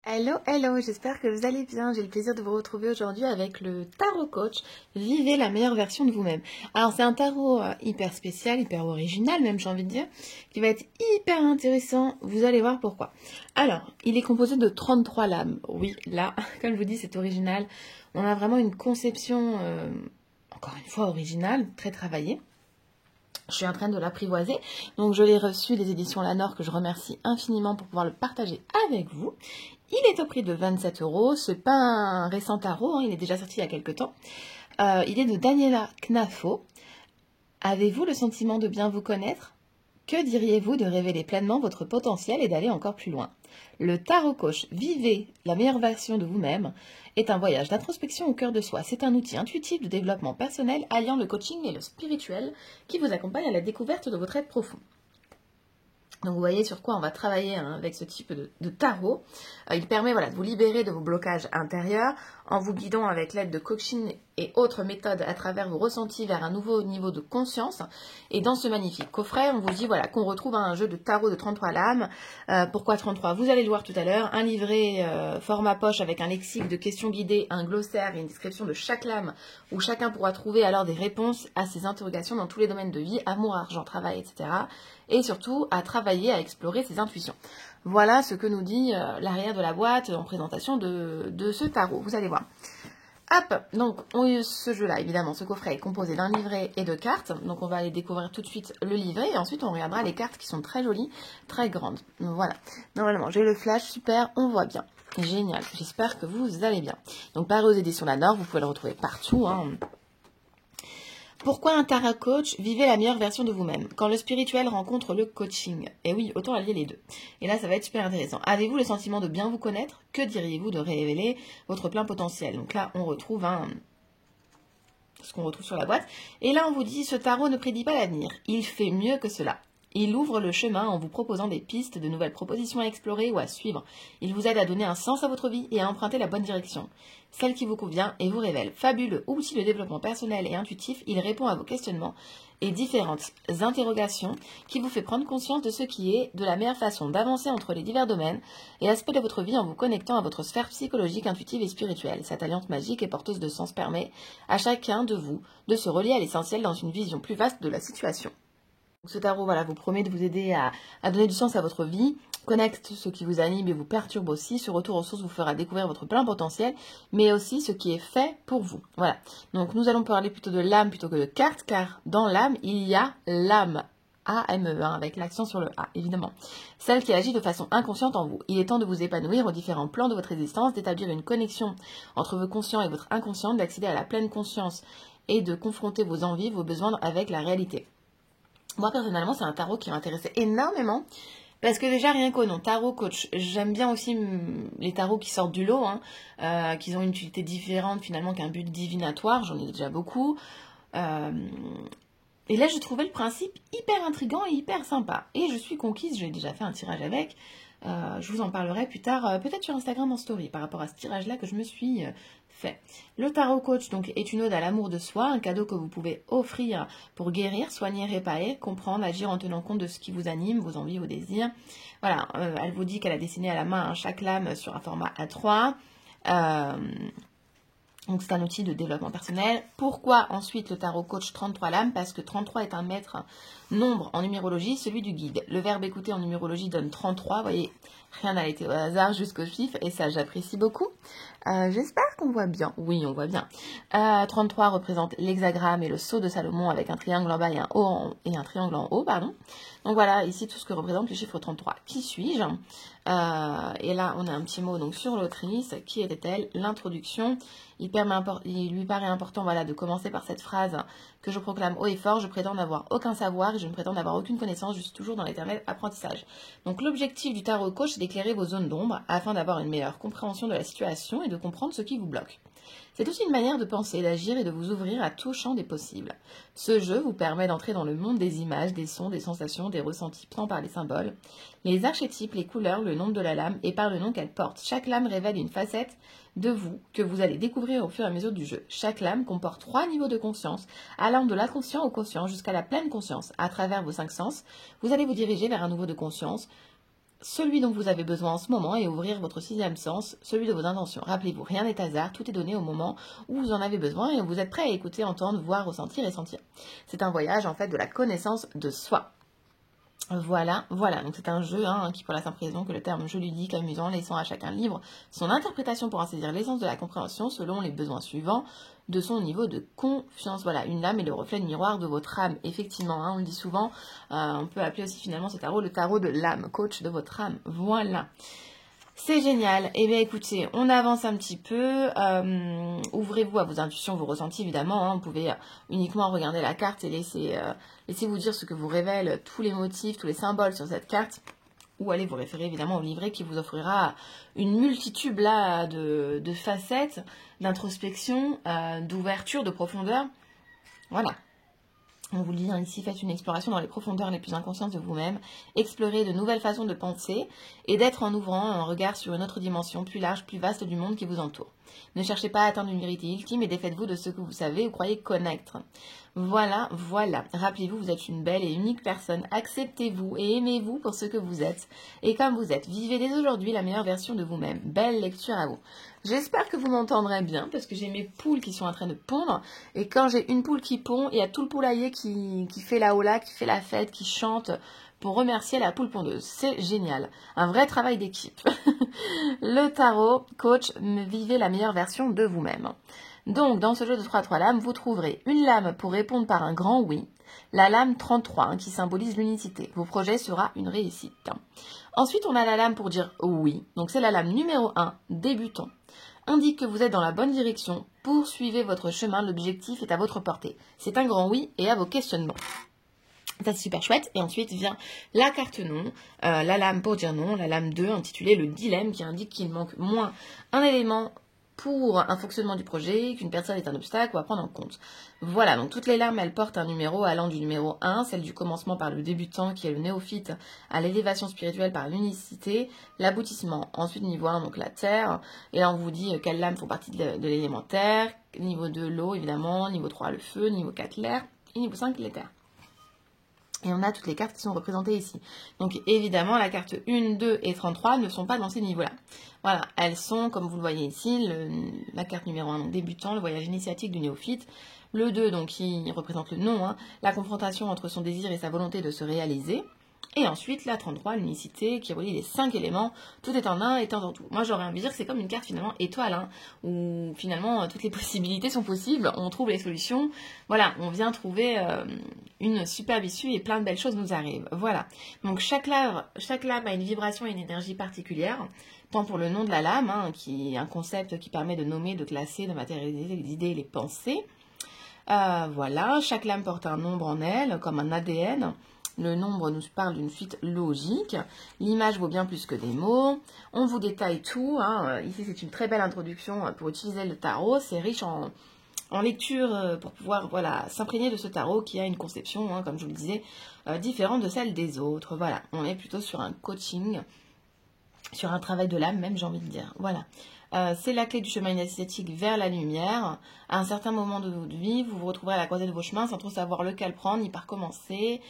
Hello, hello, j'espère que vous allez bien. J'ai le plaisir de vous retrouver aujourd'hui avec le tarot coach. Vivez la meilleure version de vous-même. Alors c'est un tarot hyper spécial, hyper original même j'ai envie de dire, qui va être hyper intéressant. Vous allez voir pourquoi. Alors, il est composé de 33 lames. Oui, là, comme je vous dis, c'est original. On a vraiment une conception, encore une fois, originale, très travaillée. Je suis en train de l'apprivoiser, donc je l'ai reçu des éditions Lanor que je remercie infiniment pour pouvoir le partager avec vous. Il est au prix de 27 euros, c'est pas un récent tarot, il est déjà sorti il y a quelques temps. Il est de Daniela Knafo. Avez-vous le sentiment de bien vous connaître? Que diriez-vous de révéler pleinement votre potentiel et d'aller encore plus loin? Le tarot coach Vivez la meilleure version de vous-même est un voyage d'introspection au cœur de soi. C'est un outil intuitif de développement personnel alliant le coaching et le spirituel qui vous accompagne à la découverte de votre être profond. Donc vous voyez sur quoi on va travailler avec ce type de tarot. Il permet de vous libérer de vos blocages intérieurs en vous guidant avec l'aide de coaching et autres méthodes à travers vos ressentis vers un nouveau niveau de conscience. Et dans ce magnifique coffret, on vous dit qu'on retrouve un jeu de tarot de 33 lames. Pourquoi 33? Vous allez le voir tout à l'heure. Un livret format poche avec un lexique de questions guidées, un glossaire et une description de chaque lame où chacun pourra trouver alors des réponses à ses interrogations dans tous les domaines de vie, amour, argent, travail, etc. Et surtout à travailler, à explorer ses intuitions. Voilà ce que nous dit l'arrière de la boîte en présentation de ce tarot. Vous allez voir. Hop, donc ce jeu-là, évidemment, ce coffret est composé d'un livret et de cartes. Donc on va aller découvrir tout de suite le livret et ensuite on regardera les cartes qui sont très jolies, très grandes. Donc voilà, normalement j'ai le flash, super, on voit bien. Génial, j'espère que vous allez bien. Donc paru aux éditions Lanor, vous pouvez le retrouver partout. Pourquoi un tarot coach? Vivez la meilleure version de vous-même. Quand le spirituel rencontre le coaching. Et oui, autant allier les deux. Et là, ça va être super intéressant. Avez-vous le sentiment de bien vous connaître? Que diriez-vous de révéler votre plein potentiel? Donc là, on retrouve ce qu'on retrouve sur la boîte. Et là, on vous dit, ce tarot ne prédit pas l'avenir. Il fait mieux que cela. Il ouvre le chemin en vous proposant des pistes, de nouvelles propositions à explorer ou à suivre. Il vous aide à donner un sens à votre vie et à emprunter la bonne direction, celle qui vous convient et vous révèle. Fabuleux outil de développement personnel et intuitif, il répond à vos questionnements et différentes interrogations qui vous fait prendre conscience de ce qui est de la meilleure façon d'avancer entre les divers domaines et aspects de votre vie en vous connectant à votre sphère psychologique, intuitive et spirituelle. Cette alliance magique et porteuse de sens permet à chacun de vous de se relier à l'essentiel dans une vision plus vaste de la situation. Ce tarot vous promet de vous aider à donner du sens à votre vie, connecte ce qui vous anime et vous perturbe aussi. Ce retour aux sources vous fera découvrir votre plein potentiel, mais aussi ce qui est fait pour vous. Voilà. Donc nous allons parler plutôt de l'âme plutôt que de cartes, car dans l'âme, il y a l'âme. A-M-E, avec l'accent sur le A, évidemment. Celle qui agit de façon inconsciente en vous. Il est temps de vous épanouir aux différents plans de votre existence, d'établir une connexion entre vos conscients et votre inconscient, d'accéder à la pleine conscience et de confronter vos envies, vos besoins avec la réalité. Moi, personnellement, c'est un tarot qui m'intéressait énormément. Parce que déjà, rien qu'au nom, tarot coach, j'aime bien aussi les tarots qui sortent du lot, qui ont une utilité différente finalement qu'un but divinatoire. J'en ai déjà beaucoup. Et là, je trouvais le principe hyper intriguant et hyper sympa. Et je suis conquise, j'ai déjà fait un tirage avec. Je vous en parlerai plus tard, peut-être sur Instagram en story, par rapport à ce tirage-là que je me suis fait. Le tarot coach donc est une ode à l'amour de soi, un cadeau que vous pouvez offrir pour guérir, soigner, réparer, comprendre, agir en tenant compte de ce qui vous anime, vos envies, vos désirs. Voilà, elle vous dit qu'elle a dessiné à la main chaque lame sur un format A3. Donc c'est un outil de développement personnel. Pourquoi ensuite le tarot coach 33 lames? Parce que 33 est un maître nombre en numérologie, celui du guide. Le verbe écouter en numérologie donne 33. Vous voyez, rien n'a été au hasard jusqu'au chiffre et ça j'apprécie beaucoup. J'espère qu'on voit bien. Oui, on voit bien. 33 représente l'hexagramme et le sceau de Salomon avec un triangle en bas et un triangle en haut, pardon. Donc voilà, ici tout ce que représente le chiffre 33. Qui suis-je? Et là, on a un petit mot donc sur l'autrice. Qui était-elle? L'introduction. Il lui paraît important de commencer par cette phrase que je proclame haut et fort. Je prétends n'avoir aucun savoir et je ne prétends n'avoir aucune connaissance. Je suis toujours dans l'éternel apprentissage. Donc l'objectif du tarot coach, c'est d'éclairer vos zones d'ombre afin d'avoir une meilleure compréhension de la situation et de comprendre ce qui vous bloque. C'est aussi une manière de penser, d'agir et de vous ouvrir à tout champ des possibles. Ce jeu vous permet d'entrer dans le monde des images, des sons, des sensations, des ressentis, tant par les symboles, les archétypes, les couleurs, le nombre de la lame et par le nom qu'elle porte. Chaque lame révèle une facette de vous que vous allez découvrir au fur et à mesure du jeu. Chaque lame comporte 3 niveaux de conscience, allant de l'inconscient au conscient jusqu'à la pleine conscience. À travers vos 5 sens, vous allez vous diriger vers un niveau de conscience celui dont vous avez besoin en ce moment et ouvrir votre sixième sens, celui de vos intentions. Rappelez-vous, rien n'est hasard, tout est donné au moment où vous en avez besoin et vous êtes prêt à écouter, entendre, voir, ressentir et sentir. C'est un voyage en fait de la connaissance de soi. Voilà. Donc c'est un jeu qui, pour la simple raison que le terme jeu ludique, amusant, laissant à chacun libre son interprétation pour en saisir l'essence de la compréhension selon les besoins suivants de son niveau de confiance. Voilà, une lame est le reflet de miroir de votre âme. Effectivement, on le dit souvent, on peut appeler aussi finalement ce tarot le tarot de l'âme, coach de votre âme. Voilà. C'est génial. Eh bien, écoutez, on avance un petit peu. Ouvrez-vous à vos intuitions, vos ressentis, évidemment. Vous pouvez uniquement regarder la carte et laissez-vous dire ce que vous révèlent tous les motifs, tous les symboles sur cette carte. Ou allez vous référer évidemment au livret qui vous offrira une multitude là, de facettes, d'introspection, d'ouverture, de profondeur. Voilà. On vous le dit ici, faites une exploration dans les profondeurs les plus inconscientes de vous-même, explorez de nouvelles façons de penser et d'être en ouvrant un regard sur une autre dimension plus large, plus vaste du monde qui vous entoure. Ne cherchez pas à atteindre une vérité ultime et défaites-vous de ce que vous savez ou croyez connaître. Voilà. Rappelez-vous, vous êtes une belle et unique personne. Acceptez-vous et aimez-vous pour ce que vous êtes. Et comme vous êtes, vivez dès aujourd'hui la meilleure version de vous-même. Belle lecture à vous. J'espère que vous m'entendrez bien parce que j'ai mes poules qui sont en train de pondre. Et quand j'ai une poule qui pond, il y a tout le poulailler qui fait la hola, qui fait la fête, qui chante pour remercier la poule pondeuse. C'est génial. Un vrai travail d'équipe. Le tarot, coach, vivez la meilleure version de vous-même. Donc, dans ce jeu de 3 lames, vous trouverez une lame pour répondre par un grand oui, la lame 33 qui symbolise l'unicité. Vos projets sera une réussite. Ensuite, on a la lame pour dire oui. Donc, c'est la lame numéro 1, débutant. Indique que vous êtes dans la bonne direction. Poursuivez votre chemin, l'objectif est à votre portée. C'est un grand oui et à vos questionnements. Ça, c'est super chouette. Et ensuite vient la carte non, la lame pour dire non, la lame 2 intitulée le dilemme qui indique qu'il manque moins un élément pour un fonctionnement du projet, qu'une personne est un obstacle ou à prendre en compte. Voilà, donc toutes les lames, elles portent un numéro allant du numéro 1, celle du commencement par le débutant qui est le néophyte, à l'élévation spirituelle par l'unicité, l'aboutissement, ensuite niveau 1, donc la terre, et là on vous dit quelles lames font partie de l'élémentaire, niveau 2, l'eau évidemment, niveau 3, le feu, niveau 4, l'air, et niveau 5, l'éther. Et on a toutes les cartes qui sont représentées ici. Donc évidemment, la carte 1, 2 et 33 ne sont pas dans ces niveaux-là. Voilà, elles sont, comme vous le voyez ici, la carte numéro 1, donc débutant, le voyage initiatique du néophyte. Le 2, donc qui représente le non, la confrontation entre son désir et sa volonté de se réaliser. Et ensuite, la 33, l'unicité, qui relie les 5 éléments, tout est en un, étant en tout. Moi, j'aurais envie de dire que c'est comme une carte finalement étoile, où finalement, toutes les possibilités sont possibles, on trouve les solutions. Voilà, on vient trouver une superbe issue et plein de belles choses nous arrivent. Voilà. Donc, chaque lame a une vibration et une énergie particulière, tant pour le nom de la lame, qui est un concept qui permet de nommer, de classer, de matérialiser les idées et les pensées. Voilà, chaque lame porte un nombre en elle, comme un ADN. Le nombre nous parle d'une suite logique. L'image vaut bien plus que des mots. On vous détaille tout. Ici, c'est une très belle introduction pour utiliser le tarot. C'est riche en lecture pour pouvoir s'imprégner de ce tarot qui a une conception, comme je vous le disais, différente de celle des autres. Voilà, on est plutôt sur un coaching, sur un travail de l'âme même, j'ai envie de dire. Voilà. C'est la clé du chemin initiatique vers la lumière. À un certain moment de votre vie, vous vous retrouverez à la croisée de vos chemins sans trop savoir lequel prendre, ni par commencer,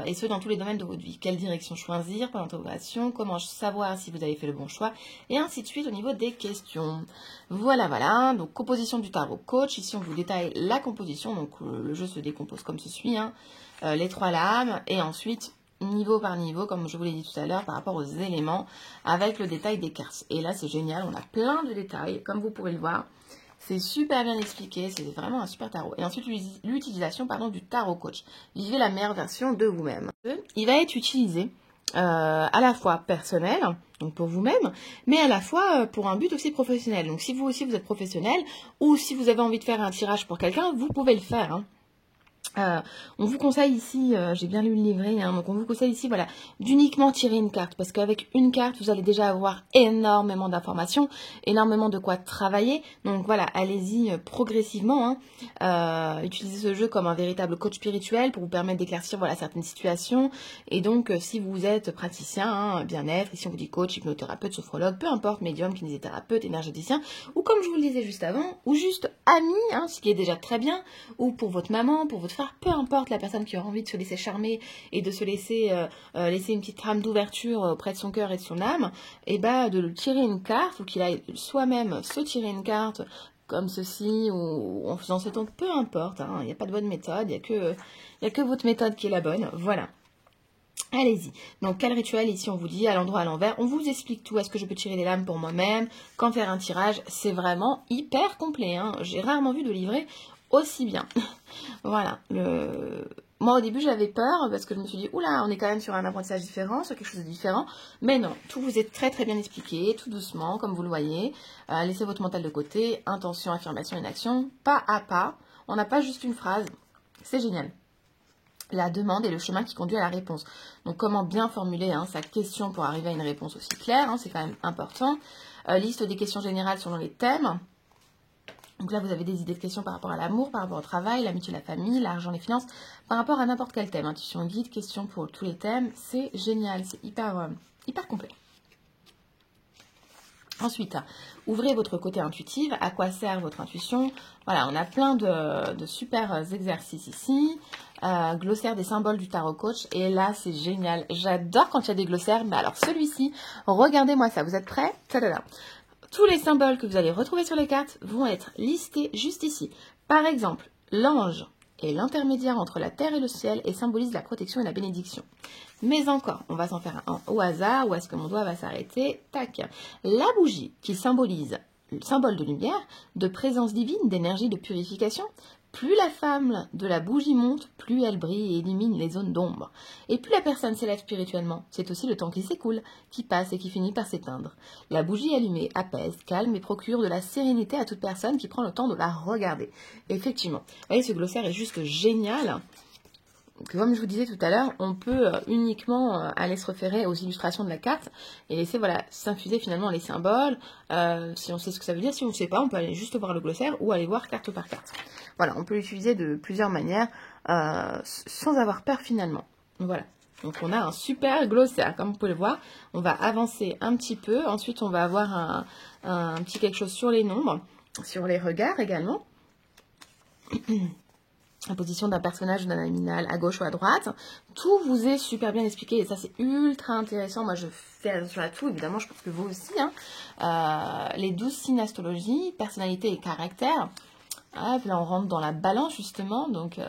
et ce dans tous les domaines de votre vie. Quelle direction choisir, point d'interrogation, comment savoir si vous avez fait le bon choix, et ainsi de suite au niveau des questions. Voilà. Donc, composition du tarot coach. Ici, on vous détaille la composition. Donc, le jeu se décompose comme ceci. Les 3 lames, et ensuite niveau par niveau, comme je vous l'ai dit tout à l'heure, par rapport aux éléments, avec le détail des cartes. Et là, c'est génial, on a plein de détails, comme vous pouvez le voir. C'est super bien expliqué, c'est vraiment un super tarot. Et ensuite, l'utilisation du tarot coach. Vivez la meilleure version de vous-même. Il va être utilisé à la fois personnel, donc pour vous-même, mais à la fois pour un but aussi professionnel. Donc si vous aussi vous êtes professionnel, ou si vous avez envie de faire un tirage pour quelqu'un, vous pouvez le faire. On vous conseille ici, j'ai bien lu le livret, donc on vous conseille ici d'uniquement tirer une carte, parce qu'avec une carte vous allez déjà avoir énormément d'informations, énormément de quoi travailler. Donc voilà, allez-y progressivement, utilisez ce jeu comme un véritable coach spirituel pour vous permettre d'éclaircir certaines situations. Et donc si vous êtes praticien, bien-être, ici on vous dit coach, hypnothérapeute, sophrologue, peu importe, médium, kinésithérapeute, énergéticien, ou comme je vous le disais juste avant, ou juste ami, ce qui est déjà très bien, ou pour votre maman, pour votre votre frère, peu importe la personne qui aura envie de se laisser charmer et de se laisser laisser une petite trame d'ouverture auprès de son cœur et de son âme, et bah de lui tirer une carte ou qu'il aille soi-même se tirer une carte comme ceci ou en faisant ce ton, peu importe, il n'y a pas de bonne méthode, il y a que votre méthode qui est la bonne, voilà. Allez-y. Donc, quel rituel ici on vous dit à l'endroit, à l'envers. On vous explique tout. Est-ce que je peux tirer les lames pour moi-même? Quand faire un tirage? C'est vraiment hyper complet. J'ai rarement vu de livret aussi bien. Voilà. Moi, au début, j'avais peur parce que je me suis dit, oula, on est quand même sur un apprentissage différent, sur quelque chose de différent. Mais non, tout vous est très très bien expliqué, tout doucement, comme vous le voyez. Laissez votre mental de côté. Intention, affirmation, inaction. Pas à pas. On n'a pas juste une phrase. C'est génial. La demande est le chemin qui conduit à la réponse. Donc, comment bien formuler sa question pour arriver à une réponse aussi claire, c'est quand même important. Liste des questions générales selon les thèmes. Donc là, vous avez des idées de questions par rapport à l'amour, par rapport au travail, l'amitié, la famille, l'argent, les finances, par rapport à n'importe quel thème. Intuition guide, questions pour tous les thèmes, c'est génial, c'est hyper complet. Ensuite, ouvrez votre côté intuitif. À quoi sert votre intuition? Voilà, on a plein de super exercices ici. Glossaire des symboles du tarot coach. Et là, c'est génial. J'adore quand il y a des glossaires. Mais alors, celui-ci, regardez-moi ça. Vous êtes prêts? Tadada. Tous les symboles que vous allez retrouver sur les cartes vont être listés juste ici. Par exemple, l'ange est l'intermédiaire entre la terre et le ciel et symbolise la protection et la bénédiction. Mais encore, on va s'en faire un au hasard. Où est-ce que mon doigt va s'arrêter? Tac. La bougie qui symbolise le symbole de lumière, de présence divine, d'énergie, de purification. Plus la flamme de la bougie monte, plus elle brille et élimine les zones d'ombre. Et plus la personne s'élève spirituellement, c'est aussi le temps qui s'écoule, qui passe et qui finit par s'éteindre. La bougie allumée apaise, calme et procure de la sérénité à toute personne qui prend le temps de la regarder. Et effectivement, vous voyez, ce glossaire est juste génial. Comme je vous disais tout à l'heure, on peut uniquement aller se référer aux illustrations de la carte et laisser s'infuser finalement les symboles. Si on sait ce que ça veut dire, si on ne sait pas, on peut aller juste voir le glossaire ou aller voir carte par carte. Voilà, on peut l'utiliser de plusieurs manières sans avoir peur finalement. Voilà, donc on a un super glossaire, comme vous pouvez le voir. On va avancer un petit peu, ensuite on va avoir un petit quelque chose sur les nombres, sur les regards également. La position d'un personnage ou d'un animal à gauche ou à droite. Tout vous est super bien expliqué et ça c'est ultra intéressant. Moi je fais attention à tout, évidemment je pense que vous aussi. Les 12 signes astrologie, personnalité et caractère. Hop, là on rentre dans la balance justement, donc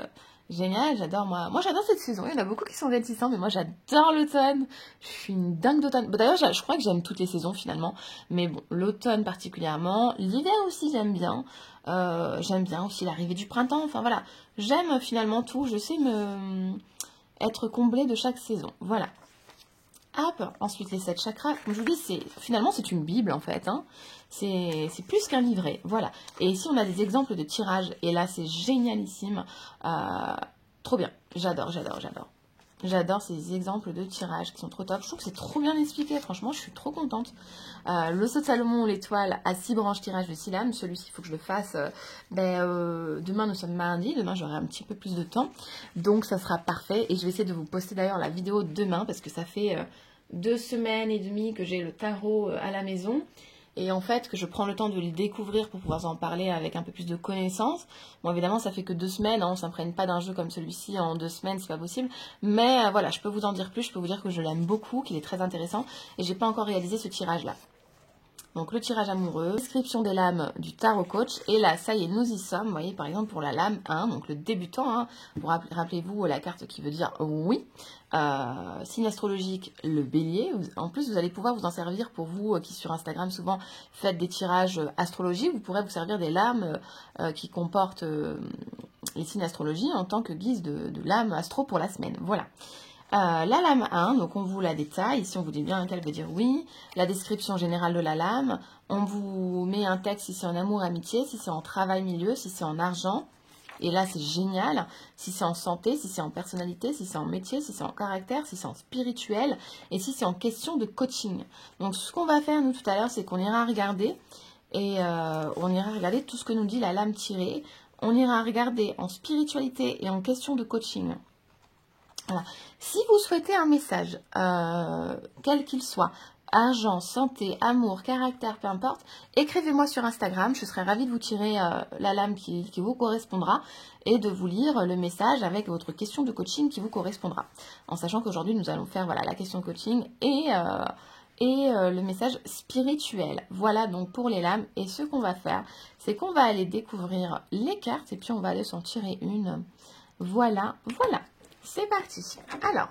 génial, j'adore moi j'adore cette saison. Il y en a beaucoup qui sont réticents, mais moi j'adore l'automne. Je suis une dingue d'automne. Bon, d'ailleurs je crois que j'aime toutes les saisons finalement, mais bon, l'automne particulièrement, l'hiver aussi j'aime bien. J'aime bien aussi l'arrivée du printemps, enfin voilà, j'aime finalement tout, je sais être comblée de chaque saison, voilà. Hop, ensuite les 7 chakras, comme je vous dis, finalement c'est une bible en fait, c'est plus qu'un livret, voilà. Et ici on a des exemples de tirages, et là c'est génialissime, trop bien, j'adore. J'adore ces exemples de tirages qui sont trop top. Je trouve que c'est trop bien expliqué. Franchement, je suis trop contente. Le saut de Salomon, l'étoile à 6 branches tirage de 6 lames. Celui-ci, il faut que je le fasse. Demain, nous sommes mardi. Demain, j'aurai un petit peu plus de temps. Donc, ça sera parfait. Et je vais essayer de vous poster d'ailleurs la vidéo demain parce que ça fait 2 semaines et demie que j'ai le tarot à la maison. Et en fait, que je prends le temps de le découvrir pour pouvoir en parler avec un peu plus de connaissances. Bon, évidemment, ça fait que 2 semaines, on ne s'imprègne pas d'un jeu comme celui-ci en 2 semaines, c'est pas possible. Mais voilà, je peux vous en dire plus, je peux vous dire que je l'aime beaucoup, qu'il est très intéressant. Et j'ai pas encore réalisé ce tirage-là. Donc le tirage amoureux, description des lames du tarot coach. Et là, ça y est, nous y sommes. Vous voyez, par exemple, pour la lame 1, donc le débutant. Rappelez-vous la carte qui veut dire oui. Signe astrologique, le bélier. En plus, vous allez pouvoir vous en servir pour vous qui sur Instagram souvent faites des tirages astrologiques. Vous pourrez vous servir des lames qui comportent les signes astrologie en tant que guise de lame astro pour la semaine. Voilà. La lame 1, donc on vous la détaille, ici on vous dit bien qu'elle veut dire oui, la description générale de la lame, on vous met un texte si c'est en amour, amitié, si c'est en travail, milieu, si c'est en argent, et là c'est génial, si c'est en santé, si c'est en personnalité, si c'est en métier, si c'est en caractère, si c'est en spirituel, et si c'est en question de coaching. Donc ce qu'on va faire nous tout à l'heure, c'est qu'on ira regarder, et on ira regarder tout ce que nous dit la lame tirée, on ira regarder en spiritualité et en question de coaching. Voilà. Si vous souhaitez un message, quel qu'il soit, argent, santé, amour, caractère, peu importe, écrivez-moi sur Instagram. Je serai ravie de vous tirer la lame qui vous correspondra et de vous lire le message avec votre question de coaching qui vous correspondra. En sachant qu'aujourd'hui, nous allons faire voilà, la question coaching et le message spirituel. Voilà donc pour les lames. Et ce qu'on va faire, c'est qu'on va aller découvrir les cartes et puis on va aller s'en tirer une. Voilà, voilà. C'est parti. Alors,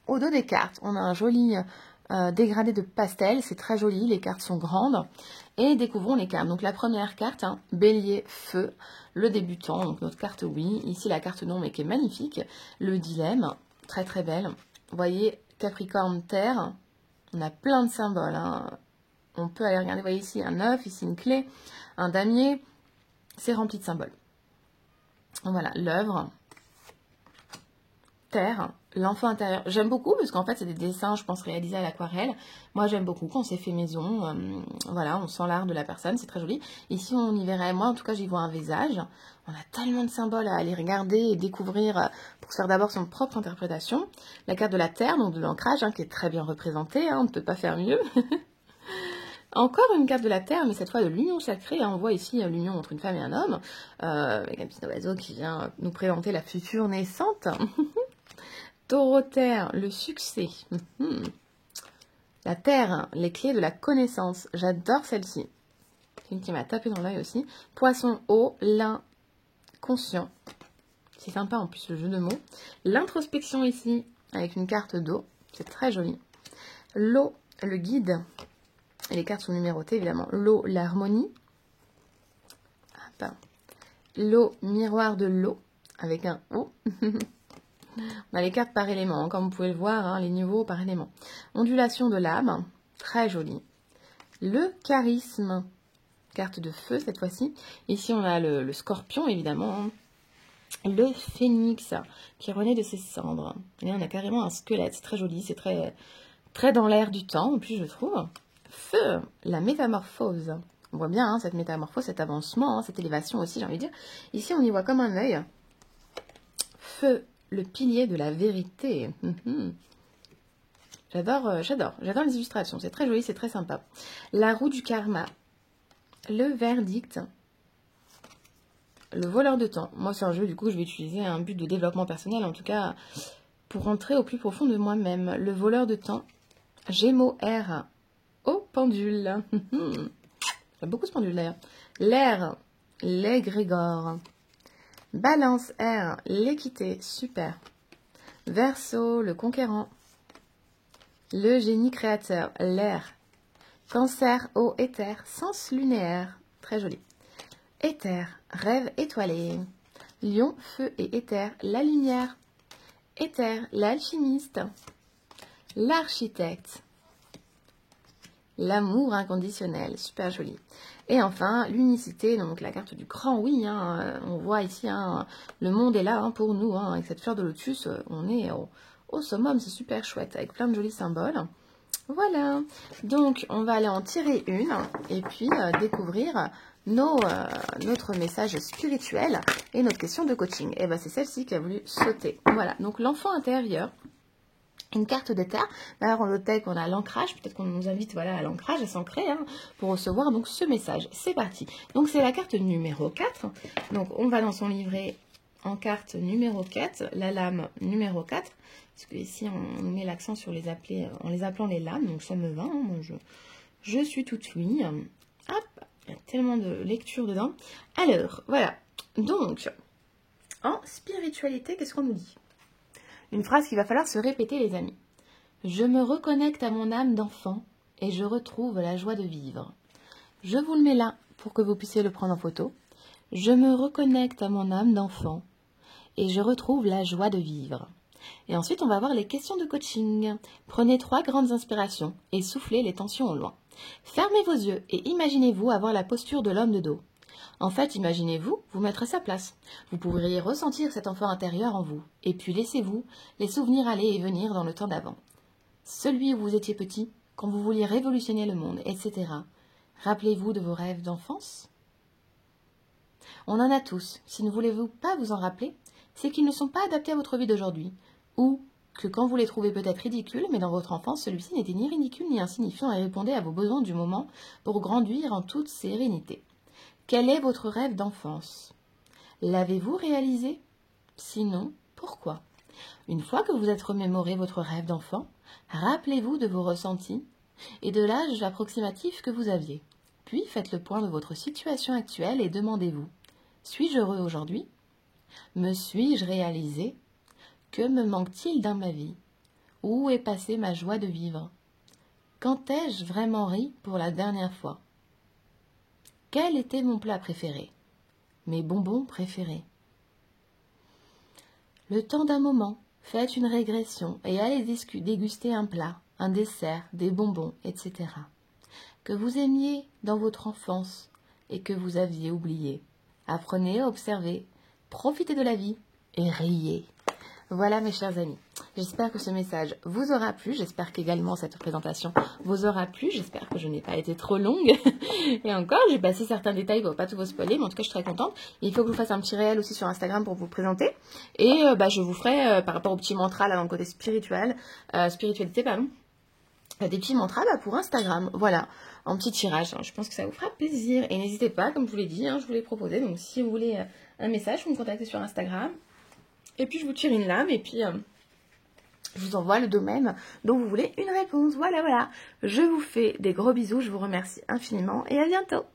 au dos des cartes, on a un joli dégradé de pastel. C'est très joli, les cartes sont grandes. Et découvrons les cartes. Donc la première carte, hein, bélier, feu, le débutant. Donc notre carte oui. Ici la carte non mais qui est magnifique. Le dilemme, très très belle. Vous voyez, Capricorne, terre. On a plein de symboles. Hein. On peut aller regarder, vous voyez ici un œuf, ici une clé, un damier. C'est rempli de symboles. Voilà, l'œuvre. Terre, l'enfant intérieur. J'aime beaucoup parce qu'en fait, c'est des dessins, je pense, réalisés à l'aquarelle. Moi, j'aime beaucoup quand c'est fait maison. Voilà, on sent l'art de la personne, c'est très joli. Ici, on y verrait, moi, en tout cas, j'y vois un visage. On a tellement de symboles à aller regarder et découvrir pour se faire d'abord son propre interprétation. La carte de la Terre, donc de l'ancrage, hein, qui est très bien représentée. Hein, on ne peut pas faire mieux. Encore une carte de la Terre, mais cette fois de l'union sacrée. On voit ici l'union entre une femme et un homme. Avec un petit oiseau qui vient nous présenter la future naissante. Taureau terre, le succès. La terre, les clés de la connaissance. J'adore celle-ci. C'est une qui m'a tapé dans l'œil aussi. Poisson, eau, l'inconscient. C'est sympa en plus le jeu de mots. L'introspection ici, avec une carte d'eau. C'est très joli. L'eau, le guide. Et les cartes sont numérotées évidemment. L'eau, l'harmonie. L'eau, miroir de l'eau. Avec un O. On a les cartes par élément, hein, comme vous pouvez le voir, hein, les niveaux par élément. Ondulation de l'âme, très jolie. Le charisme, carte de feu cette fois-ci. Ici, on a le scorpion, évidemment. Hein. Le phénix, qui renaît de ses cendres. Et là, on a carrément un squelette, c'est très joli, c'est très, très dans l'air du temps, en plus, je trouve. Feu, la métamorphose. On voit bien hein, cette métamorphose, cet avancement, hein, cette élévation aussi, j'ai envie de dire. Ici, on y voit comme un œil. Feu, le pilier de la vérité. J'adore les illustrations. C'est très joli, c'est très sympa. La roue du karma. Le verdict. Le voleur de temps. Moi, c'est un jeu, du coup, je vais utiliser un but de développement personnel, en tout cas, pour rentrer au plus profond de moi-même. Le voleur de temps. Gémeaux R. Oh, pendule. J'aime beaucoup ce pendule, d'ailleurs. L'air. L'égrégore. Balance R, l'équité, super. Verseau, le conquérant. Le génie créateur, l'air. Cancer, eau, éther, sens lunaire, très joli. Éther, rêve étoilé. Lion, feu et éther, la lumière. Éther, l'alchimiste. L'architecte. L'amour inconditionnel, super joli. Et enfin, l'unicité, donc la carte du grand oui. Hein, on voit ici, hein, le monde est là hein, pour nous. Hein, avec cette fleur de lotus, on est au summum, c'est super chouette, avec plein de jolis symboles. Voilà, donc on va aller en tirer une et puis découvrir notre message spirituel et notre question de coaching. Et bien c'est celle-ci qui a voulu sauter. Voilà, donc l'enfant intérieur. Une carte de terre. D'ailleurs, en deck, on a l'ancrage. Peut-être qu'on nous invite voilà, à l'ancrage, à s'ancrer, hein, pour recevoir donc ce message. C'est parti. Donc, c'est la carte numéro 4. Donc, on va dans son livret en carte numéro 4, la lame numéro 4. Parce que ici, on met l'accent sur les appeler, en les appelant les lames. Donc, ça me va. Hein, moi, je suis toute oui. Hop, il y a tellement de lecture dedans. Alors, voilà. Donc, en spiritualité, qu'est-ce qu'on nous dit ? Une phrase qu'il va falloir se répéter, les amis. Je me reconnecte à mon âme d'enfant et je retrouve la joie de vivre. Je vous le mets là pour que vous puissiez le prendre en photo. Je me reconnecte à mon âme d'enfant et je retrouve la joie de vivre. Et ensuite, on va voir les questions de coaching. Prenez 3 grandes inspirations et soufflez les tensions au loin. Fermez vos yeux et imaginez-vous avoir la posture de l'homme de dos. En fait, imaginez-vous vous mettre à sa place. Vous pourriez ressentir cet enfant intérieur en vous. Et puis laissez-vous les souvenirs aller et venir dans le temps d'avant. Celui où vous étiez petit, quand vous vouliez révolutionner le monde, etc. Rappelez-vous de vos rêves d'enfance. On en a tous. Si ne voulez-vous pas vous en rappeler, c'est qu'ils ne sont pas adaptés à votre vie d'aujourd'hui. Ou que quand vous les trouvez peut-être ridicules, mais dans votre enfance, celui-ci n'était ni ridicule ni insignifiant et répondait à vos besoins du moment pour grandir en toute sérénité. Quel est votre rêve d'enfance? L'avez-vous réalisé? Sinon, pourquoi? Une fois que vous êtes remémoré votre rêve d'enfant, rappelez-vous de vos ressentis et de l'âge approximatif que vous aviez. Puis faites le point de votre situation actuelle et demandez-vous: suis-je heureux aujourd'hui? Me suis-je réalisé? Que me manque-t-il dans ma vie? Où est passée ma joie de vivre? Quand ai-je vraiment ri pour la dernière fois? Quel était mon plat préféré? Mes bonbons préférés? Le temps d'un moment, faites une régression et allez déguster un plat, un dessert, des bonbons, etc. que vous aimiez dans votre enfance et que vous aviez oublié. Apprenez à observer, profitez de la vie et riez. Voilà mes chers amis, j'espère que ce message vous aura plu, j'espère qu'également cette présentation vous aura plu, j'espère que je n'ai pas été trop longue. Et encore, j'ai passé certains détails pour pas tout vous spoiler, mais en tout cas je suis très contente. Il faut que je vous fasse un petit réel aussi sur Instagram pour vous présenter. Et je vous ferai, par rapport au petit mantra là dans le côté spiritualité, des petits mantras pour Instagram, voilà, en petit tirage, je pense que ça vous fera plaisir. Et n'hésitez pas, comme je vous l'ai dit, je vous l'ai proposé, donc si vous voulez un message, vous me contactez sur Instagram. Et puis je vous tire une lame et puis je vous envoie le domaine dont vous voulez une réponse. Voilà. Je vous fais des gros bisous, je vous remercie infiniment et à bientôt.